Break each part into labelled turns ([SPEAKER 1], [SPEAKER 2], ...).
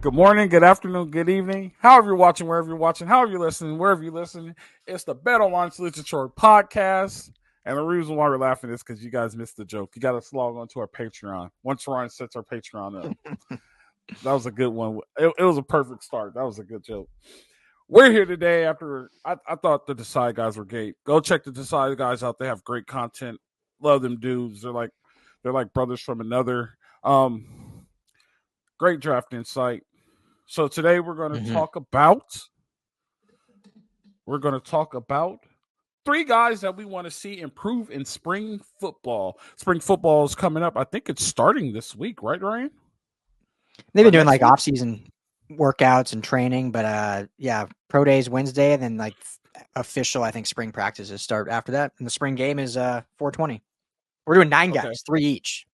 [SPEAKER 1] Good morning, good afternoon, good evening. However you're watching, wherever you're watching, however you're listening, wherever you're listening. It's the Bet Online Literature podcast. And the reason why we're laughing is because you guys missed the joke. You got to log on to our Patreon. Once Ryan sets our Patreon up. That was a good one. It was a perfect start. That was a good joke. We're here today after I thought the Decide guys were great. Go check the Decide guys out. They have great content. Love them dudes. They're like brothers from another. Great draft insight. So today we're going to talk about three guys that we want to see improve in spring football. Spring football is coming up. I think it's starting this week, right, Ryan?
[SPEAKER 2] They've been doing like off-season workouts and training, but pro days Wednesday, and then like official, I think spring practices start after that. And the spring game is 4:20. We're doing 9 guys, 3 each.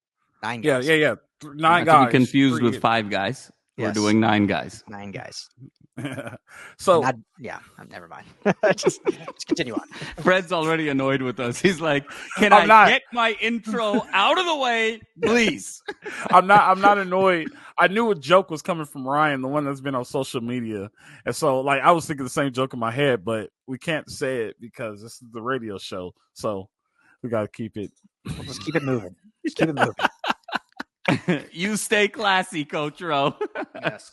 [SPEAKER 2] 9 guys.
[SPEAKER 1] Yeah. 9
[SPEAKER 3] Not
[SPEAKER 1] guys.
[SPEAKER 3] to be confused with 5 guys. Yes. We're doing 9 guys.
[SPEAKER 2] 9 guys.
[SPEAKER 1] So
[SPEAKER 2] never mind. just continue on.
[SPEAKER 3] Fred's already annoyed with us. He's like, "Can I get my intro out of the way, please?"
[SPEAKER 1] I'm not annoyed. I knew a joke was coming from Ryan, the one that's been on social media, and so like I was thinking the same joke in my head, but we can't say it because this is the radio show, so we got to keep it.
[SPEAKER 2] We'll just keep it moving. Just keep it moving.
[SPEAKER 3] You stay classy, Coach Rowe.
[SPEAKER 2] Yes.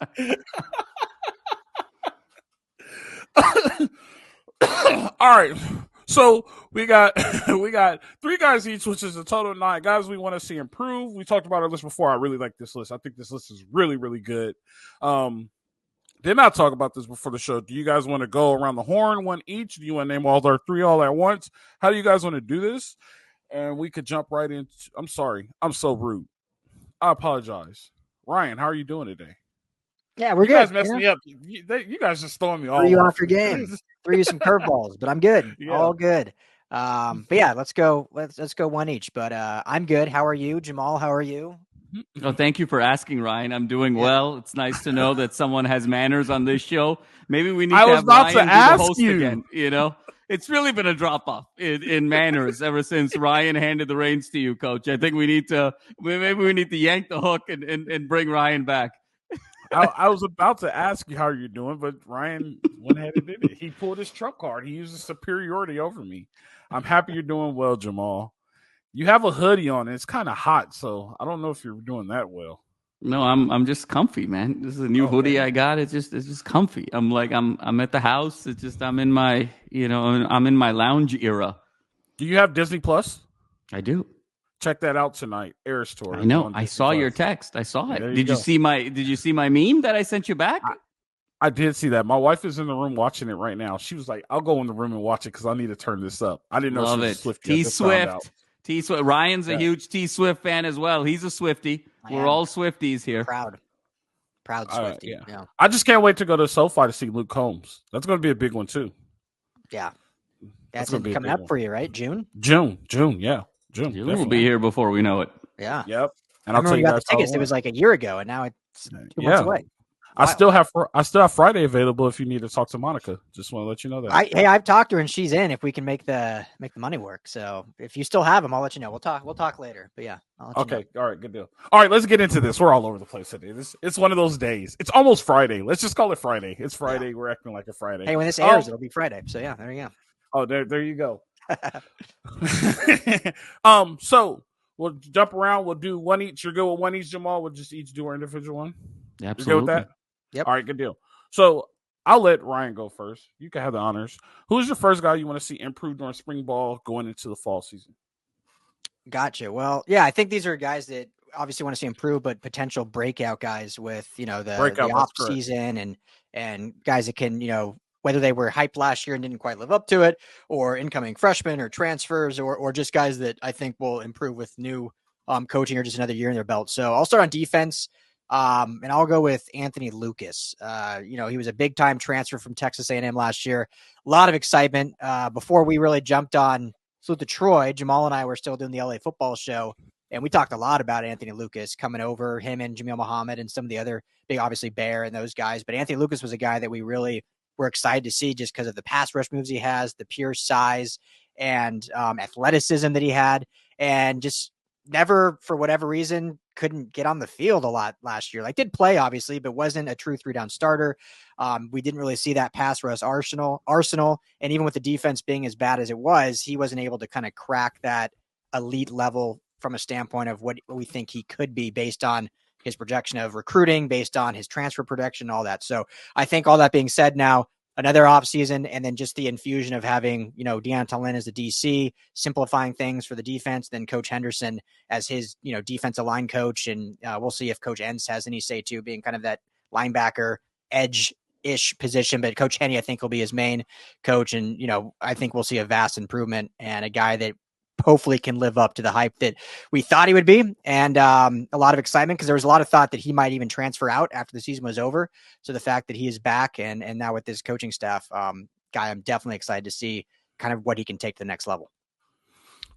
[SPEAKER 1] All right. So we got 3 guys each, which is a total of 9 guys we want to see improve. We talked about our list before. I really like this list. I think this list is really, really good. Did not talk about this before the show. Do you guys want to go around the horn, one each? Do you want to name all our 3 all at once? How do you guys want to do this? And we could jump right into. I'm sorry. I'm so rude. I apologize. Ryan, how are you doing today?
[SPEAKER 2] Yeah, we're
[SPEAKER 1] you
[SPEAKER 2] good.
[SPEAKER 1] You guys messed me up. You guys just throwing me all
[SPEAKER 2] Threw you off your game. Threw you some curveballs, but I'm good. Yeah. All good. But yeah, let's go. Let's go one each. But I'm good. How are you, Jamal? How are you?
[SPEAKER 3] Oh, thank you for asking, Ryan. I'm doing well. It's nice to know that someone has manners on this show. Maybe we need to have Ryan be the host again. You know, it's really been a drop off in manners ever since Ryan handed the reins to you, Coach. I think we need to yank the hook and bring Ryan back.
[SPEAKER 1] I was about to ask you how you're doing, but Ryan went ahead and did it. He pulled his trump card. He used superiority over me. I'm happy you're doing well, Jamal. You have a hoodie on. And it's kind of hot, so I don't know if you're doing that well.
[SPEAKER 3] No, I'm just comfy, man. This is a new hoodie I got. It's just comfy. I'm at the house. It's just I'm in my lounge era.
[SPEAKER 1] Do you have Disney Plus?
[SPEAKER 3] I do.
[SPEAKER 1] Check that out tonight. Eras Tour.
[SPEAKER 3] I know. I saw your text. I saw it. Did you see my meme that I sent you back?
[SPEAKER 1] I did see that. My wife is in the room watching it right now. She was like, "I'll go in the room and watch it because I need to turn this up." I didn't know
[SPEAKER 3] Love
[SPEAKER 1] she was
[SPEAKER 3] it.
[SPEAKER 1] Swiftie.
[SPEAKER 3] T Swift. Ryan's a huge T Swift fan as well. He's a Swiftie. We're all Swifties here.
[SPEAKER 2] Proud Swiftie. Yeah.
[SPEAKER 1] I just can't wait to go to SoFi to see Luke Combs. That's going to be a big one too.
[SPEAKER 2] Yeah. That's coming up for you, right? June.
[SPEAKER 1] Yeah. June
[SPEAKER 3] will be here before we know it.
[SPEAKER 2] Yeah.
[SPEAKER 1] Yep.
[SPEAKER 2] And I'll tell you guys the tickets. It was like a year ago, and now it's 2 months away.
[SPEAKER 1] I still have Friday available if you need to talk to Monica. Just want to let you know that.
[SPEAKER 2] I've talked to her and she's in if we can make the money work. So if you still have them, I'll let you know. We'll talk later. But yeah. I'll let you know.
[SPEAKER 1] All right. Good deal. All right. Let's get into this. We're all over the place today. It's one of those days. It's almost Friday. Let's just call it Friday. It's Friday. Yeah. We're acting like a Friday.
[SPEAKER 2] Hey, when this airs, it'll be Friday. So yeah, there you go.
[SPEAKER 1] Oh, there you go. So we'll jump around. We'll do one each. You're good with one each, Jamal. We'll just each do our individual one.
[SPEAKER 3] Absolutely.
[SPEAKER 1] You good with that?
[SPEAKER 2] Yep.
[SPEAKER 1] All right, good deal. So I'll let Ryan go first. You can have the honors. Who's your first guy you want to see improve during spring ball going into the fall season?
[SPEAKER 2] Gotcha. Well, yeah, I think these are guys that obviously want to see improve, but potential breakout guys with, the off season and guys that can, whether they were hyped last year and didn't quite live up to it, or incoming freshmen or transfers, or just guys that I think will improve with new coaching or just another year in their belt. So I'll start on defense. And I'll go with Anthony Lucas. He was a big time transfer from Texas A&M last year. A lot of excitement before we really jumped on Salute to Troy. Jamal and I were still doing the LA football show, and we talked a lot about Anthony Lucas coming over, him and Jamil Muhammad and some of the other big, obviously Bear and those guys. But Anthony Lucas was a guy that we really were excited to see just because of the pass rush moves he has, the pure size and athleticism that he had, and just never, for whatever reason, couldn't get on the field a lot last year. Like, did play, obviously, but wasn't a true 3-down starter. We didn't really see that pass rush arsenal. And even with the defense being as bad as it was, he wasn't able to kind of crack that elite level from a standpoint of what we think he could be based on his projection of recruiting, based on his transfer projection, all that. So I think all that being said now, another offseason, and then just the infusion of having, Deanton Lynn as the DC, simplifying things for the defense, then Coach Henderson as his, defensive line coach. And we'll see if Coach Entz has any say too, being kind of that linebacker edge-ish position. But Coach Henney, I think, will be his main coach. And, I think we'll see a vast improvement and a guy that hopefully can live up to the hype that we thought he would be. And a lot of excitement, because there was a lot of thought that he might even transfer out after the season was over. So the fact that he is back and now with this coaching staff, guy, I'm definitely excited to see kind of what he can take to the next level.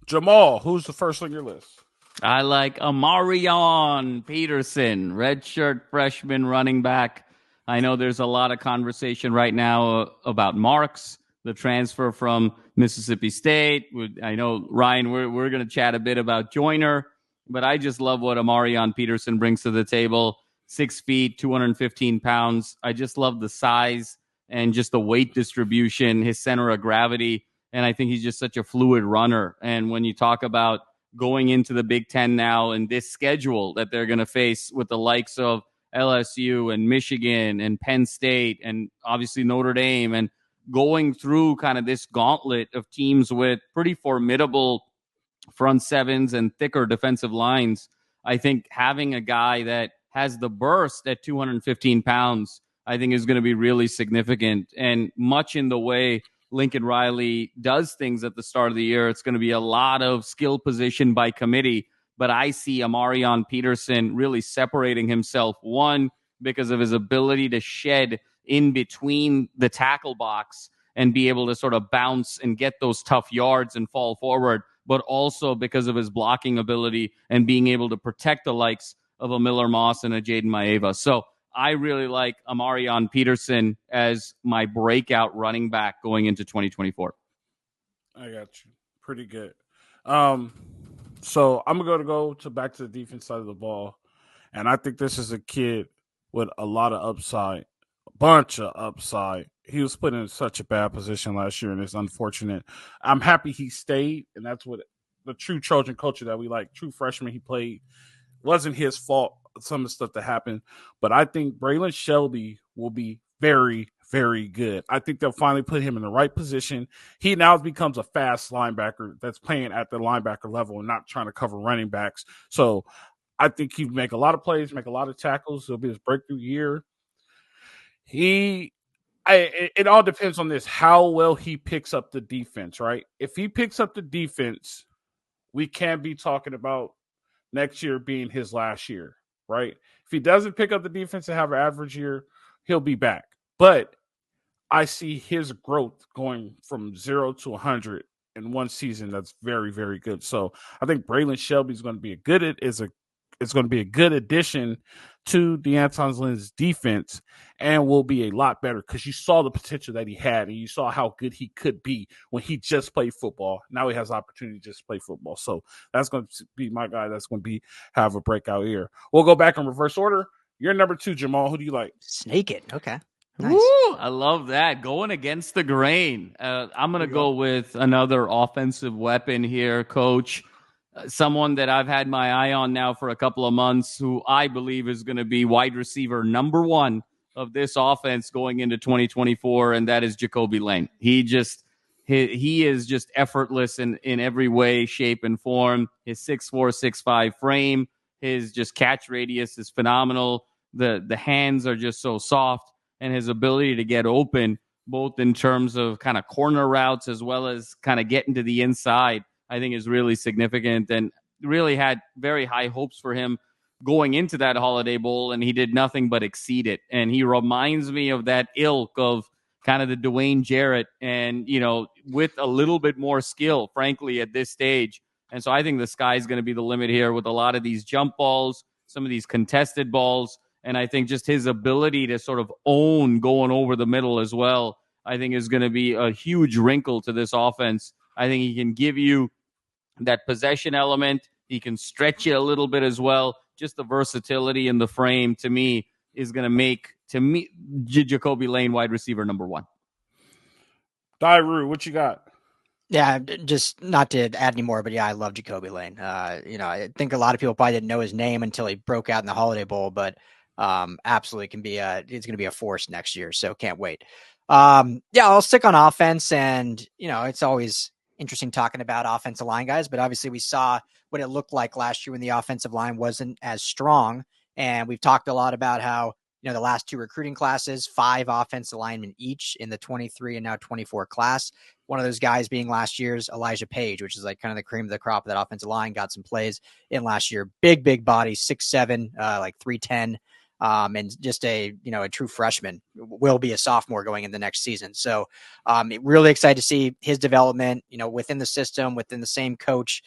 [SPEAKER 1] Jamal, who's the first on your list?
[SPEAKER 3] I like Amarion Peterson, redshirt freshman running back. I know there's a lot of conversation right now about Marks, the transfer from Mississippi State. I know, Ryan, we're going to chat a bit about Joyner, but I just love what Amarion Peterson brings to the table. 6 feet, 215 pounds. I just love the size and just the weight distribution, his center of gravity, and I think he's just such a fluid runner. And when you talk about going into the Big Ten now and this schedule that they're going to face with the likes of LSU and Michigan and Penn State and obviously Notre Dame, and going through kind of this gauntlet of teams with pretty formidable front sevens and thicker defensive lines, I think having a guy that has the burst at 215 pounds, I think is going to be really significant. And much in the way Lincoln Riley does things at the start of the year, it's going to be a lot of skill position by committee. But I see Amarion Peterson really separating himself, one, because of his ability to shed in between the tackle box and be able to sort of bounce and get those tough yards and fall forward, but also because of his blocking ability and being able to protect the likes of a Miller Moss and a Jaden Maeva. So I really like Amarion Peterson as my breakout running back going into 2024.
[SPEAKER 1] I got you. Pretty good. So I'm going to go back to the defense side of the ball. And I think this is a kid with a lot of upside. Bunch of upside. He was put in such a bad position last year, and it's unfortunate. I'm happy he stayed, and that's what the true Trojan culture that we like. True freshman, he played. Wasn't his fault, some of the stuff that happened, but I think Braylan Shelby will be very, very good. I think they'll finally put him in the right position. He now becomes a fast linebacker that's playing at the linebacker level and not trying to cover running backs. So I think he'd make a lot of plays, make a lot of tackles. It'll be his breakthrough year. It all depends on this, how well he picks up the defense, right? If he picks up the defense, we can't be talking about next year being his last year, right? If he doesn't pick up the defense and have an average year, he'll be back. But I see his growth going from 0 to 100 in one season. That's very, very good. So I think Braylan Shelby is going to be a good addition to Deanton Lynn's defense and will be a lot better because you saw the potential that he had and you saw how good he could be when he just played football. Now he has the opportunity to just play football. So that's going to be my guy. That's going to have a breakout year. We'll go back in reverse order. You're number 2, Jamal. Who do you like?
[SPEAKER 2] Snake it. Okay. Nice.
[SPEAKER 3] Woo, I love that. Going against the grain. I'm going to go with another offensive weapon here, Coach. Someone that I've had my eye on now for a couple of months, who I believe is going to be wide receiver number 1 of this offense going into 2024, and that is Jacoby Lane. He is just effortless in every way, shape, and form. His 6'4", 6'5" frame, his just catch radius is phenomenal. The hands are just so soft, and his ability to get open, both in terms of kind of corner routes as well as kind of getting to the inside, I think is really significant, and really had very high hopes for him going into that Holiday Bowl, and he did nothing but exceed it. And he reminds me of that ilk of kind of the Dwayne Jarrett, and, with a little bit more skill, frankly, at this stage. And so I think the sky is going to be the limit here with a lot of these jump balls, some of these contested balls, and I think just his ability to sort of own going over the middle as well, I think is going to be a huge wrinkle to this offense. I think he can give you that possession element. He can stretch you a little bit as well. Just the versatility in the frame, to me, is going to make, Jacoby Lane wide receiver number 1.
[SPEAKER 1] Dairou, what you got?
[SPEAKER 2] Yeah, just not to add any more, but yeah, I love Jacoby Lane. I think a lot of people probably didn't know his name until he broke out in the Holiday Bowl, but absolutely it's going to be a force next year. So can't wait. I'll stick on offense, and it's always interesting talking about offensive line guys, but obviously we saw what it looked like last year when the offensive line wasn't as strong. And we've talked a lot about how, the last 2 recruiting classes, 5 offensive linemen each in the 23 and now 24 class. One of those guys being last year's Elijah Paige, which is like kind of the cream of the crop of that offensive line. Got some plays in last year. Big body, 6'7", like 310. And just a true freshman, will be a sophomore going in the next season. So really excited to see his development, within the system, within the same coach,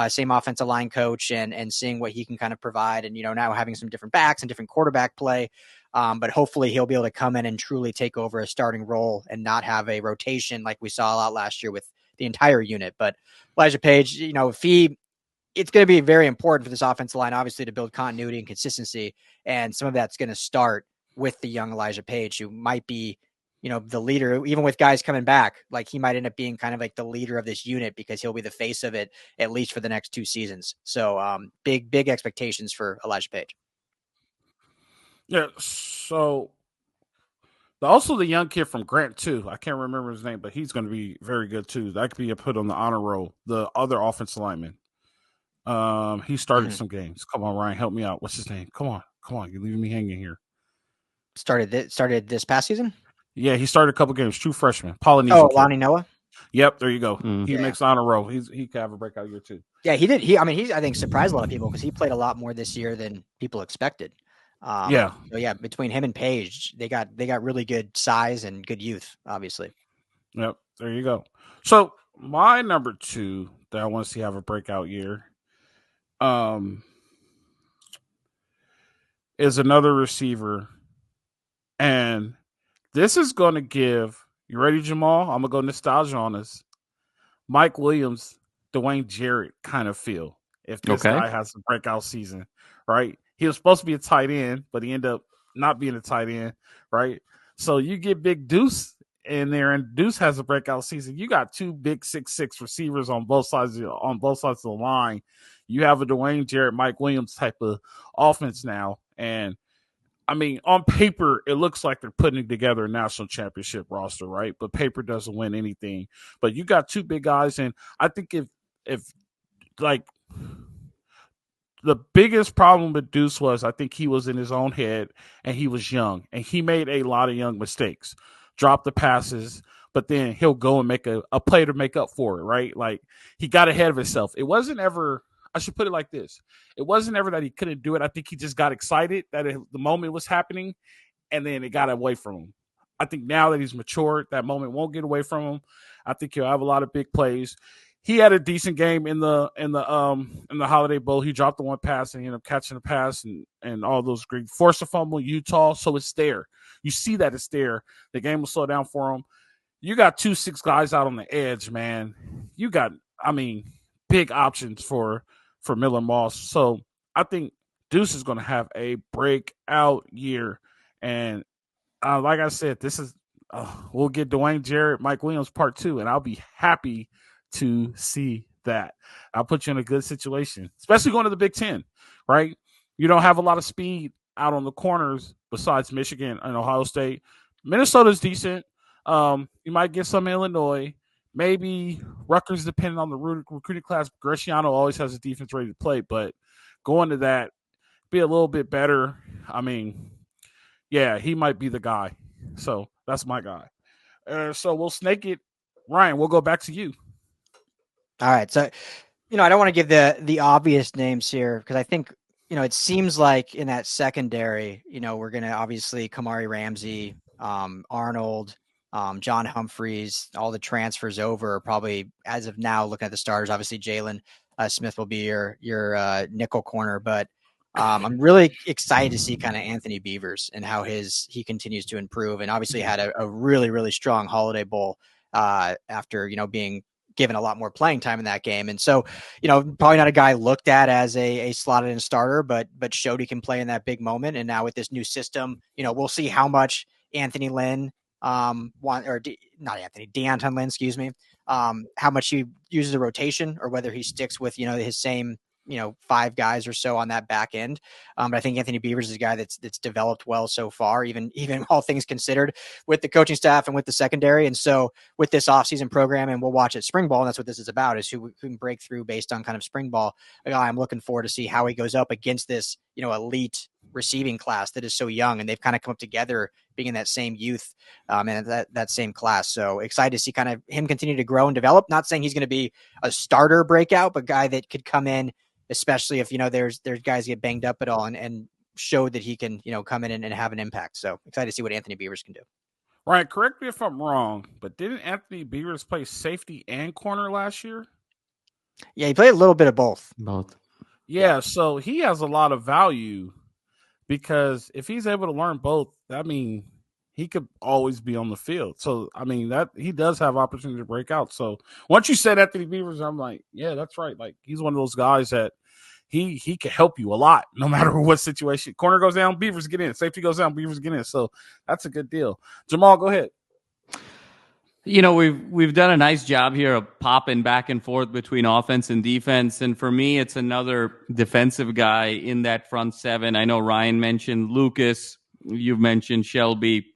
[SPEAKER 2] same offensive line coach, and seeing what he can kind of provide. And, now having some different backs and different quarterback play. But hopefully he'll be able to come in and truly take over a starting role and not have a rotation like we saw a lot last year with the entire unit. But Elijah Paige, it's going to be very important for this offensive line, obviously, to build continuity and consistency. And some of that's going to start with the young Elijah Paige, who might be, the leader, even with guys coming back. Like, he might end up being kind of like the leader of this unit because he'll be the face of it, at least for the next 2 seasons. So big expectations for Elijah Paige.
[SPEAKER 1] Yeah. So also the young kid from Grant too. I can't remember his name, but he's going to be very good too. That could be put on the honor roll. The other offensive lineman. He started some games. Come on, Ryan, help me out. What's his name? Come on. You're leaving me hanging here.
[SPEAKER 2] Started this past season?
[SPEAKER 1] Yeah, he started a couple games. True freshman. Polynesian.
[SPEAKER 2] Oh, Lonnie Noah?
[SPEAKER 1] Yep, there you go. He makes honor roll. He could have a breakout year too.
[SPEAKER 2] Yeah, he did. He's I think surprised a lot of people because he played a lot more this year than people expected. So between him and Paige, they got really good size and good youth, obviously.
[SPEAKER 1] Yep, there you go. So my number 2 that I want to see have a breakout year is another receiver. And this is going to give, you ready, Jamal? I'm going to go nostalgia on this. Mike Williams, Dwayne Jarrett kind of feel if this guy has a breakout season, right? He was supposed to be a tight end, but he ended up not being a tight end, right? So you get Big Deuce in there, and Deuce has a breakout season. You got 2 big 6'6" receivers on both sides of the line. You have a Dwayne Jarrett, Mike Williams type of offense now, and I mean, on paper, it looks like they're putting together a national championship roster, right? But paper doesn't win anything. But you got 2 big guys, and I think if like the biggest problem with Deuce was I think he was in his own head and he was young and he made a lot of young mistakes, dropped the passes, but then he'll go and make a play to make up for it, right? Like he got ahead of himself. It wasn't ever, I should put it like this. It wasn't ever that he couldn't do it. I think he just got excited that the moment was happening and then it got away from him. I think now that he's matured, that moment won't get away from him. I think he'll have a lot of big plays. He had a decent game in the Holiday Bowl. He dropped the one pass and he ended up catching the pass and all those great. Forced a fumble, Utah, so it's there. You see that it's there. The game will slow down for him. You got 2 6 guys out on the edge, man. You got, big options for Miller Moss. So I think Deuce is going to have a breakout year. And like I said, this is we'll get Dwayne Jarrett, Mike Williams part 2, and I'll be happy to see that. I'll put you in a good situation, especially going to the Big Ten, right? You don't have a lot of speed out on the corners besides Michigan and Ohio State. Minnesota's decent. You might get some Illinois, maybe Rutgers, depending on the recruiting class. Greciano always has a defense ready to play, but going to that, be a little bit better. He might be the guy. So that's my guy. So we'll snake it. Ryan, we'll go back to you.
[SPEAKER 2] All right. So, I don't want to give the obvious names here because I think, it seems like in that secondary, we're going to obviously Kamari Ramsey, Arnold, John Humphreys, all the transfers over probably as of now, looking at the starters, obviously Jaylin Smith will be your nickel corner, but I'm really excited to see kind of Anthony Beavers and how he continues to improve. And obviously had a really, really strong Holiday Bowl after, being given a lot more playing time in that game. And so, probably not a guy looked at as a slotted in starter, but showed he can play in that big moment. And now with this new system, we'll see how much Anthony Lynn, Deanton Lynn, excuse me, how much he uses a rotation or whether he sticks with, his same, 5 guys or so on that back end. But I think Anthony Beavers is a guy that's developed well so far, even all things considered, with the coaching staff and with the secondary. And so with this offseason program, and we'll watch at spring ball, and that's what this is about, is who can break through based on kind of spring ball. I'm looking forward to see how he goes up against this, elite receiving class that is so young, and they've kind of come up together being in that same youth and that same class. So excited to see kind of him continue to grow and develop. Not saying he's going to be a starter breakout, but guy that could come in, especially if, there's guys get banged up at all, and show that he can, come in and have an impact. So excited to see what Anthony Beavers can do.
[SPEAKER 1] Right. Correct me if I'm wrong, but didn't Anthony Beavers play safety and corner last year?
[SPEAKER 2] Yeah, he played a little bit of both.
[SPEAKER 1] Yeah. So he has a lot of value because if he's able to learn both, he could always be on the field. So, that he does have opportunity to break out. So once you said Anthony Beavers, I'm like, yeah, that's right. Like, he's one of those guys that he can help you a lot, no matter what situation. Corner goes down, Beavers get in. Safety goes down, Beavers get in. So that's a good deal. Jamal, go ahead.
[SPEAKER 3] We've done a nice job here of popping back and forth between offense and defense. And for me, it's another defensive guy in that front seven. I know Ryan mentioned Lucas. You've mentioned Shelby.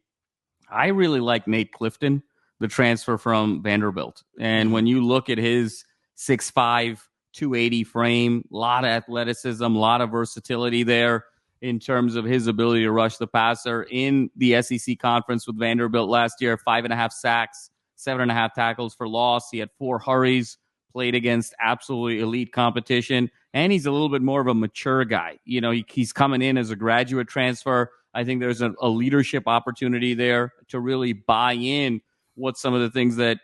[SPEAKER 3] I really like Nate Clifton, the transfer from Vanderbilt. And when you look at his 6'5", 280 frame, a lot of athleticism, a lot of versatility there in terms of his ability to rush the passer. In the SEC conference with Vanderbilt last year, 5.5 sacks, 7.5 tackles for loss. He had 4 hurries, played against absolutely elite competition, and he's a little bit more of a mature guy. He's coming in as a graduate transfer. I think there's a leadership opportunity there to really buy in what some of the things that,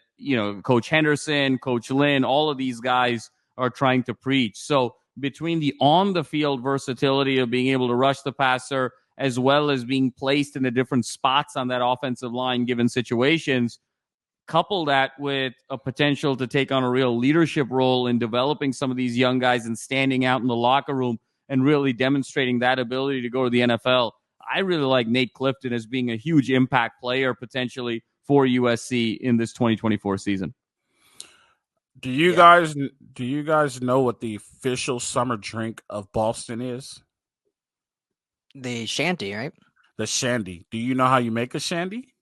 [SPEAKER 3] Coach Henderson, Coach Lynn, all of these guys are trying to preach. So between the on-the-field versatility of being able to rush the passer as well as being placed in the different spots on that offensive line given situations, couple that with a potential to take on a real leadership role in developing some of these young guys and standing out in the locker room and really demonstrating that ability to go to the NFL. I really like Nate Clifton as being a huge impact player potentially for USC in this 2024 season.
[SPEAKER 1] Do you guys know what the official summer drink of Boston is?
[SPEAKER 2] The shandy, right?
[SPEAKER 1] The shandy. Do you know how you make a shandy?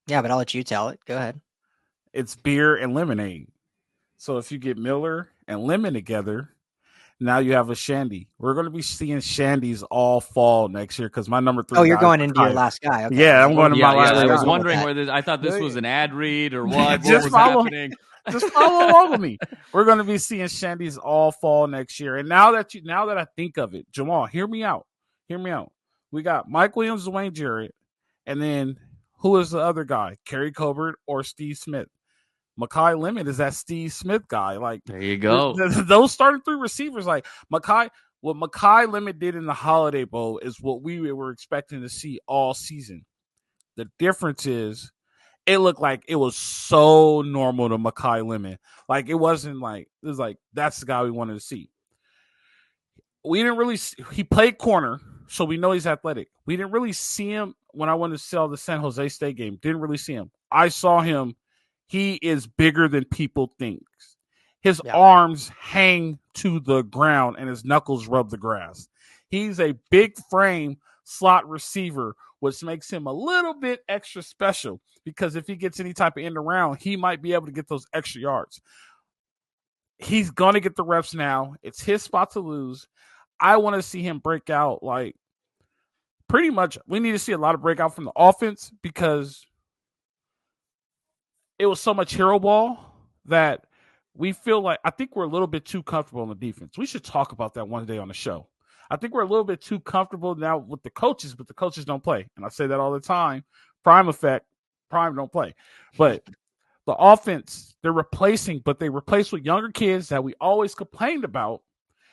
[SPEAKER 2] Yeah, but I'll let you tell it. Go ahead.
[SPEAKER 1] It's beer and lemonade. So if you get Miller and lemon together, now you have a shandy. We're going to be seeing shandies all fall next year because my number 3.
[SPEAKER 2] Oh, you're going into your last guy. Okay.
[SPEAKER 1] Yeah, I'm going to my last guy.
[SPEAKER 3] I was wondering whether I thought this was an ad read or what. What was happening?
[SPEAKER 1] Just follow along with me. We're going to be seeing shandies all fall next year. And now that I think of it, Jamal, hear me out. We got Mike Williams, Dwayne Jarrett, and then who is the other guy? Kerry Colbert or Steve Smith? Makai Lemon is that Steve Smith guy. Like,
[SPEAKER 3] there you go.
[SPEAKER 1] Those starting 3 receivers, like Makai. What Makai Lemon did in the Holiday Bowl is what we were expecting to see all season. The difference is, it looked like it was so normal to Makai Lemon. Like, it wasn't like, it was like, that's the guy we wanted to see. We didn't really he played corner, so we know he's athletic. We didn't really see him when I went to sell the San Jose State game. Didn't really see him. I saw him. He is bigger than people think. His arms hang to the ground and his knuckles rub the grass. He's a big frame slot receiver, which makes him a little bit extra special because if he gets any type of end around, he might be able to get those extra yards. He's going to get the reps now. It's his spot to lose. I want to see him break out. Like, pretty much, we need to see a lot of breakout from the offense because it was so much hero ball that we feel like, I think we're a little bit too comfortable in the defense. We should talk about that one day on the show. I think we're a little bit too comfortable now with the coaches, but the coaches don't play. And I say that all the time. Prime effect, Prime don't play. But the offense, they replace with younger kids that we always complained about,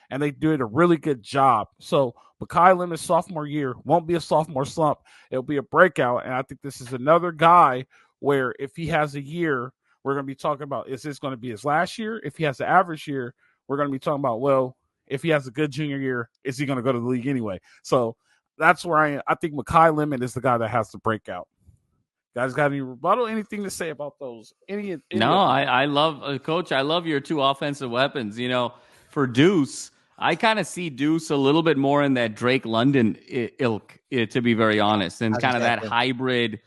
[SPEAKER 1] and they did a really good job. So Makai Lemon's sophomore year won't be a sophomore slump. It'll be a breakout, and I think this is another guy where if he has a year we're going to be talking about, is this going to be his last year? If he has the average year, we're going to be talking about, well, if he has a good junior year, is he going to go to the league anyway? So that's where I think Makai Lemon is the guy that has to break out. Guys, got any rebuttal? Anything to say about those?
[SPEAKER 3] No, I love, Coach, I love your two offensive weapons. For Deuce, I kind of see Deuce a little bit more in that Drake London ilk, to be very honest, and kind of that hybrid,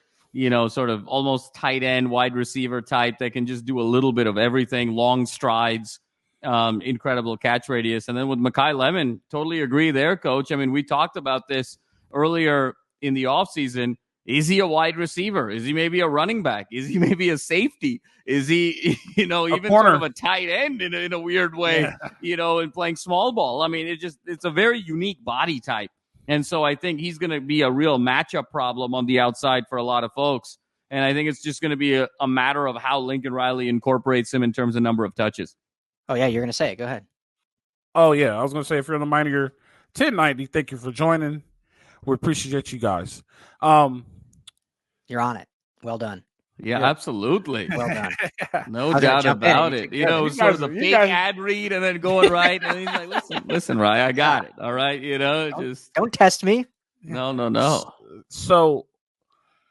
[SPEAKER 3] sort of almost tight end, wide receiver type that can just do a little bit of everything, long strides, incredible catch radius. And then with Makai Lemon, totally agree there, Coach. I mean, we talked about this earlier in the offseason. Is he a wide receiver? Is he maybe a running back? Is he maybe a safety? Is he, even sort of a tight end in a weird way, and playing small ball? I mean, it's a very unique body type. And so I think he's going to be a real matchup problem on the outside for a lot of folks. And I think it's just going to be a matter of how Lincoln Riley incorporates him in terms of number of touches.
[SPEAKER 2] Oh, yeah, you're going to say it. Go ahead.
[SPEAKER 1] Oh, yeah. I was going to say, if you're in the Mightier 1090, thank you for joining. We appreciate you guys.
[SPEAKER 2] You're on it. Well done.
[SPEAKER 3] Yeah, absolutely.
[SPEAKER 2] Well done.
[SPEAKER 3] No doubt about it. Sort of the fake ad read and then going right. And he's like, listen, Ryan, I got it. All right.
[SPEAKER 2] Don't test me.
[SPEAKER 3] No.
[SPEAKER 1] So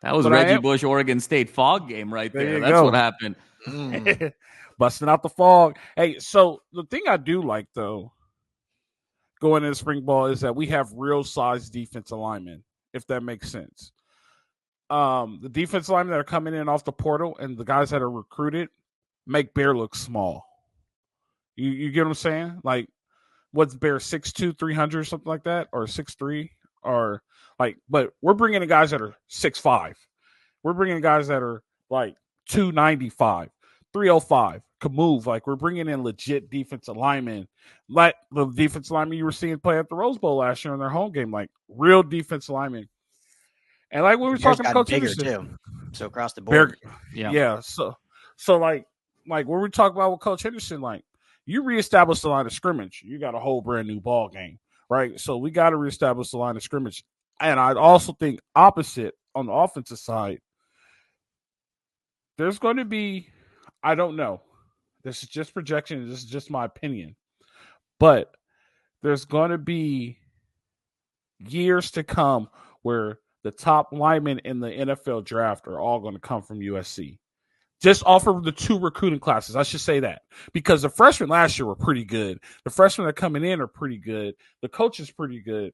[SPEAKER 3] that was Reggie Bush, Oregon State fog game right there. That's what happened.
[SPEAKER 1] Busting out the fog. Hey, so the thing I do like, though, going into spring ball is that we have real size defensive linemen, if that makes sense. The defense linemen that are coming in off the portal and the guys that are recruited make Bear look small. You get what I'm saying? Like, what's Bear, 6'2", 300 or something like that, or 6'3", or like, but we're bringing in guys that are 6'5". We're bringing in guys that are like 295, 305, can move. Like, we're bringing in legit defensive linemen, like the defensive linemen you were seeing play at the Rose Bowl last year in their home game, like real defensive linemen. And like we were talking to Coach Peterson, too.
[SPEAKER 2] So across the board,
[SPEAKER 1] yeah. So like when we talk about with Coach Henderson, like you reestablish the line of scrimmage, you got a whole brand new ball game, right? So we got to reestablish the line of scrimmage. And I also think opposite on the offensive side, there's going to be, I don't know, this is just projection, this is just my opinion, but there's going to be years to come where the top linemen in the NFL draft are all going to come from USC. Just off of the two recruiting classes, I should say that. Because the freshmen last year were pretty good. The freshmen that are coming in are pretty good. The coach is pretty good.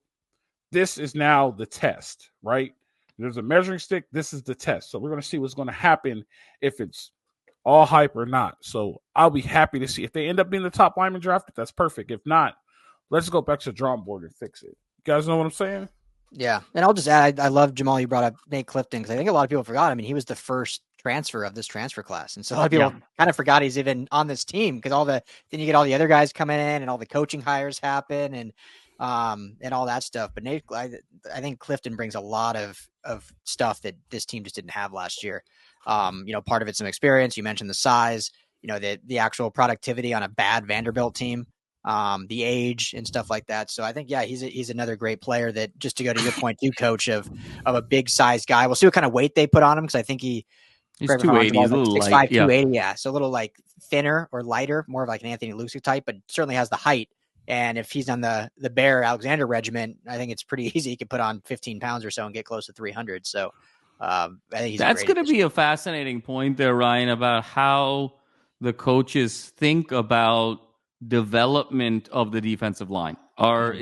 [SPEAKER 1] This is now the test, right? There's a measuring stick. This is the test. So we're going to see what's going to happen if it's all hype or not. So I'll be happy to see. If they end up being the top lineman drafted, that's perfect. If not, let's go back to the drawing board and fix it. You guys know what I'm saying?
[SPEAKER 2] Yeah, and I'll just add, I love, Jamal, you brought up Nate Clifton, because I think a lot of people forgot. I mean, he was the first transfer of this transfer class, and so a lot of people kind of forgot he's even on this team, because then you get all the other guys coming in and all the coaching hires happen and all that stuff. But Nate, I think Clifton brings a lot of stuff that this team just didn't have last year. Part of it's some experience. You mentioned the size, the actual productivity on a bad Vanderbilt team. The age and stuff like that. So I think, he's another great player that, just to go to your point too, Coach, of a big size guy. We'll see what kind of weight they put on him, because I think he's
[SPEAKER 3] 280, he's a little
[SPEAKER 2] 6'5",
[SPEAKER 3] light.
[SPEAKER 2] 280, yeah. So a little like thinner or lighter, more of like an Anthony Lucic type, but certainly has the height. And if he's on the Bear Alexander regiment, I think it's pretty easy. He could put on 15 pounds or so and get close to 300. So I think
[SPEAKER 3] that's going to be a fascinating point there, Ryan, about how the coaches think about development of the defensive line. Are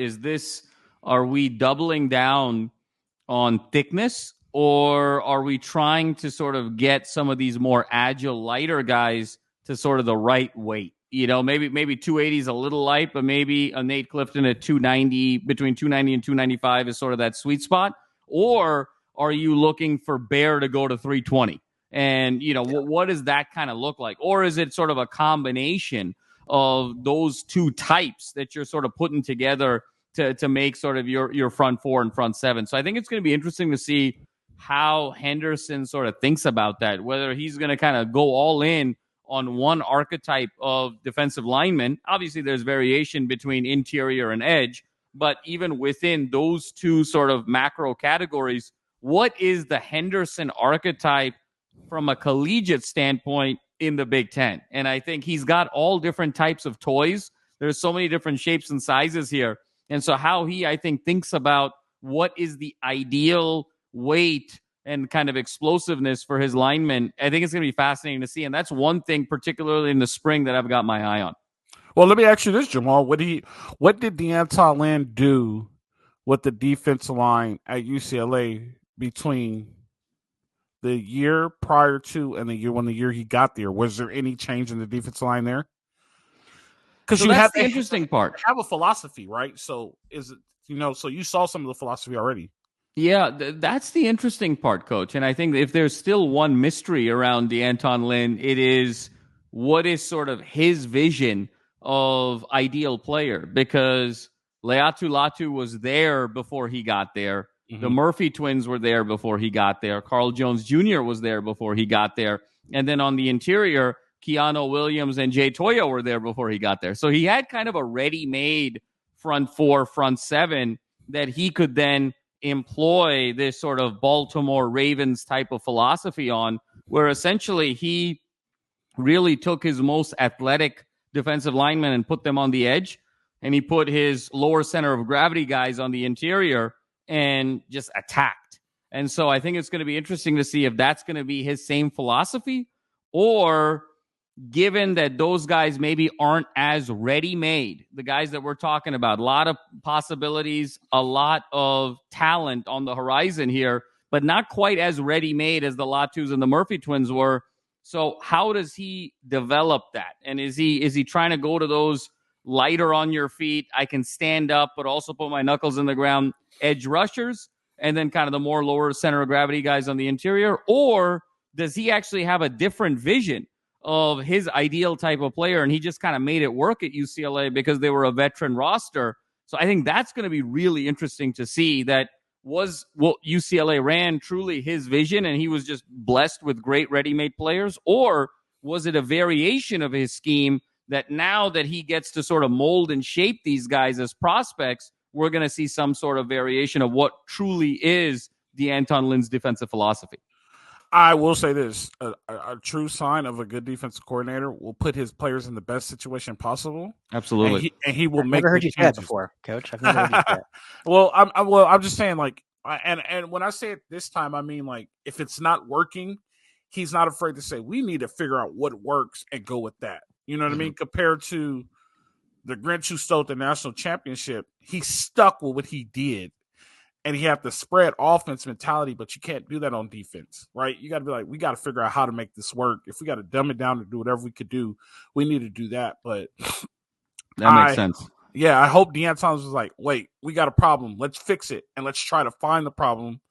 [SPEAKER 3] we doubling down on thickness, or are we trying to sort of get some of these more agile, lighter guys to sort of the right weight? Maybe 280 is a little light, but maybe a Nate Clifton at 290, between 290 and 295 is sort of that sweet spot. Or are you looking for Bear to go to 320? And, what does that kind of look like? Or is it sort of a combination of those two types that you're sort of putting together to make sort of your front four and front seven? So I think it's going to be interesting to see how Henderson sort of thinks about that, whether he's going to kind of go all in on one archetype of defensive lineman. Obviously, there's variation between interior and edge, but even within those two sort of macro categories, what is the Henderson archetype from a collegiate standpoint in the Big Ten. And I think he's got all different types of toys. There's so many different shapes and sizes here. And so how he, I think, thinks about what is the ideal weight and kind of explosiveness for his linemen, I think it's going to be fascinating to see. And that's one thing, particularly in the spring, that I've got my eye on.
[SPEAKER 1] Well, let me ask you this, Jamal. What did D'Anton Lynn do with the defensive line at UCLA between the year prior to and the year he got there? Was there any change in the defensive line there? Because
[SPEAKER 3] that's the interesting part.
[SPEAKER 1] Have a philosophy, right? So is it, so you saw some of the philosophy already.
[SPEAKER 3] Yeah, that's the interesting part, Coach. And I think if there's still one mystery around D'Anton Lynn, it is what is sort of his vision of ideal player, because Leatu Latu was there before he got there. Mm-hmm. The Murphy twins were there before he got there. Carl Jones Jr. was there before he got there. And then on the interior, Keanu Williams and Jay Toya were there before he got there. So he had kind of a ready-made front four, front seven that he could then employ this sort of Baltimore Ravens type of philosophy on, where essentially he really took his most athletic defensive linemen and put them on the edge, and he put his lower center of gravity guys on the interior and just attacked. And so I think it's going to be interesting to see if that's going to be his same philosophy, or given that those guys maybe aren't as ready-made, the guys that we're talking about, a lot of possibilities, a lot of talent on the horizon here, but not quite as ready-made as the Latus and the Murphy twins were. So how does he develop that? And is he trying to go to those lighter on your feet, I can stand up but also put my knuckles in the ground, edge rushers, and then kind of the more lower center of gravity guys on the interior? Or does he actually have a different vision of his ideal type of player, and he just kind of made it work at UCLA because they were a veteran roster? So I think that's going to be really interesting to see. That was what UCLA ran truly his vision, and he was just blessed with great ready-made players? Or was it a variation of his scheme that now that he gets to sort of mold and shape these guys as prospects, we're going to see some sort of variation of what truly is D'Anton Lynn's defensive philosophy?
[SPEAKER 1] I will say this, a true sign of a good defensive coordinator will put his players in the best situation possible.
[SPEAKER 3] Absolutely.
[SPEAKER 1] And he will make
[SPEAKER 2] never heard you say that before, Coach. I've never heard you say that.
[SPEAKER 1] Well, I'm just saying, like, and when I say it this time, I mean, like, if it's not working, he's not afraid to say, we need to figure out what works and go with that. You know what I mean? Compared to the Grinch who stole the national championship, he stuck with what he did. And he have the spread offense mentality, but you can't do that on defense, right? You got to be like, we got to figure out how to make this work. If we got to dumb it down and do whatever we could do, we need to do that. But
[SPEAKER 3] that makes sense.
[SPEAKER 1] Yeah, I hope D'Anton was like, wait, we got a problem. Let's fix it. And let's try to find the problem.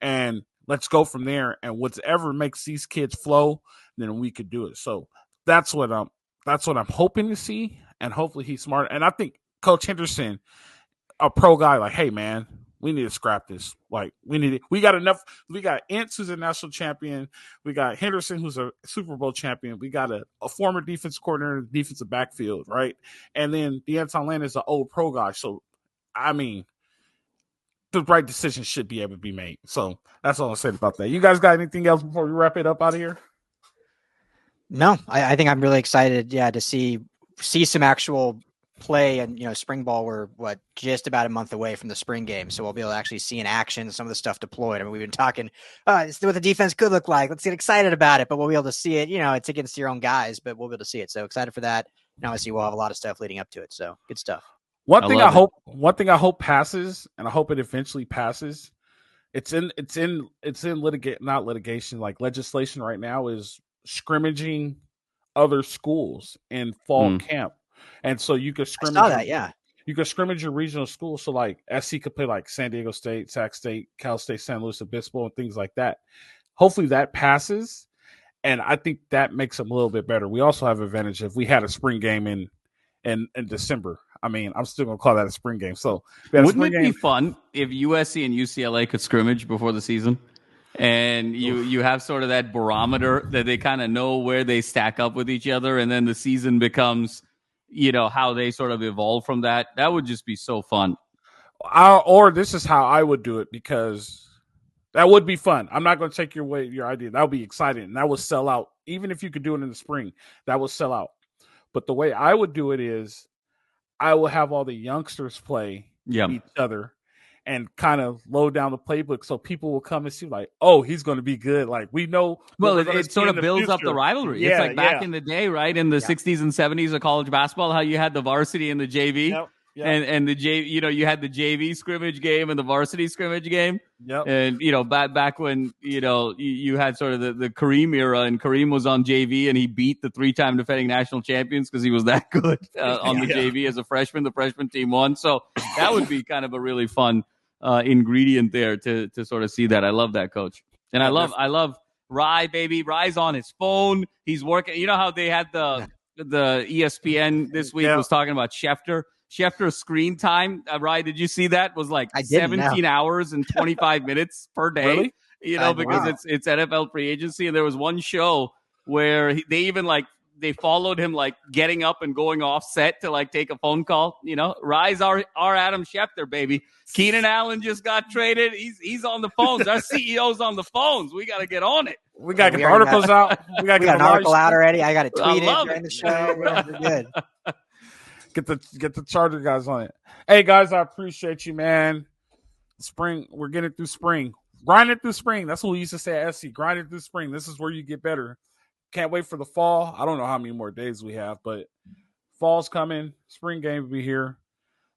[SPEAKER 1] And let's go from there. And whatever makes these kids flow, then we could do it. So that's what I'm hoping to see. And hopefully he's smart. And I think Coach Henderson, a pro guy, like, hey, man, we need to scrap this. Like, we got enough. We got Ince, who's a national champion. We got Henderson, who's a Super Bowl champion. We got a former defensive coordinator in the defensive backfield, right? And then D'Anton Lynn is an old pro guy. So, I mean, the right decision should be able to be made. So that's all I'll say about that. You guys got anything else before we wrap it up out of here?
[SPEAKER 2] No, I think I'm really excited, to see some actual play. And spring ball, we're just about a month away from the spring game, so we'll be able to actually see in action some of the stuff deployed. I mean, we've been talking this is what the defense could look like, let's get excited about it, but we'll be able to see it. It's against your own guys, but we'll be able to see it. So excited for that. And obviously we'll have a lot of stuff leading up to it, so good stuff. One thing
[SPEAKER 1] I hope passes, and I hope it eventually passes, it's in legislation right now, is scrimmaging other schools in fall camp. And so you could scrimmage.
[SPEAKER 2] I saw that, yeah.
[SPEAKER 1] You could scrimmage your regional schools. So like SC could play like San Diego State, Sac State, Cal State, San Luis Obispo, and things like that. Hopefully that passes, and I think that makes them a little bit better. We also have advantage if we had a spring game in December. I mean, I'm still gonna call that a spring game. So
[SPEAKER 3] wouldn't it be fun if USC and UCLA could scrimmage before the season? And you have sort of that barometer that they kind of know where they stack up with each other, and then the season becomes, how they sort of evolve from that. That would just be so fun.
[SPEAKER 1] Or this is how I would do it, because that would be fun. I'm not going to take your idea. That would be exciting, and that would sell out even if you could do it in the spring, that will sell out. But the way I would do it is I will have all the youngsters play each other and kind of load down the playbook so people will come and see like, oh, he's going to be good. Like we know.
[SPEAKER 3] Well, it sort of builds up the rivalry.
[SPEAKER 1] Yeah,
[SPEAKER 3] it's like back in the day, right? In the 60s and 70s of college basketball, how you had the varsity and the JV.
[SPEAKER 1] Yep.
[SPEAKER 3] And the you had the JV scrimmage game and the varsity scrimmage game.
[SPEAKER 1] Yep.
[SPEAKER 3] And, back when, you had sort of the Kareem era, and Kareem was on JV and he beat the 3-time defending national champions because he was that good on the JV as a freshman. The freshman team won. So that would be kind of a really fun ingredient there to sort of see that. I love that, Coach. And I love Rye, baby. Rye's on his phone. He's working. You know how they had the ESPN this week was talking about Schefter's screen time, Rye, did you see that? Was like 17 hours and 25 minutes per day,
[SPEAKER 1] really?
[SPEAKER 3] Because it's NFL free agency. And there was one show where they even they followed him getting up and going off set to take a phone call. Rye's our Adam Schefter, baby. Keenan Allen just got traded. He's on the phones. Our CEO's on the phones. We got to get on it.
[SPEAKER 1] We got to get the articles out.
[SPEAKER 2] We got an article out already. I got to tweet it during the show. We're good.
[SPEAKER 1] Get the Charger guys on it. Hey guys, I appreciate you, man. Spring, we're getting through spring. Grind it through spring. That's what we used to say at SC. Grind it through spring. This is where you get better. Can't wait for the fall. I don't know how many more days we have, but fall's coming. Spring game will be here.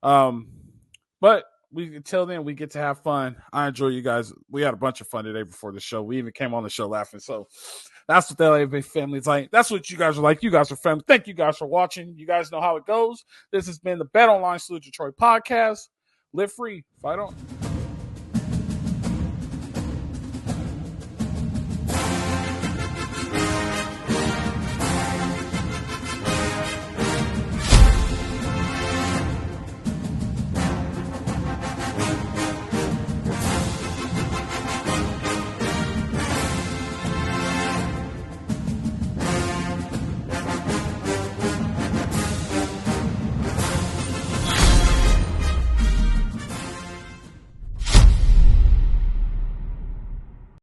[SPEAKER 1] But until then, we get to have fun. I enjoy you guys. We had a bunch of fun today before the show. We even came on the show laughing. So that's what the LA family is like. That's what you guys are like. You guys are family. Thank you guys for watching. You guys know how it goes. This has been the Bet Online Salute Detroit podcast. Live free. Fight on.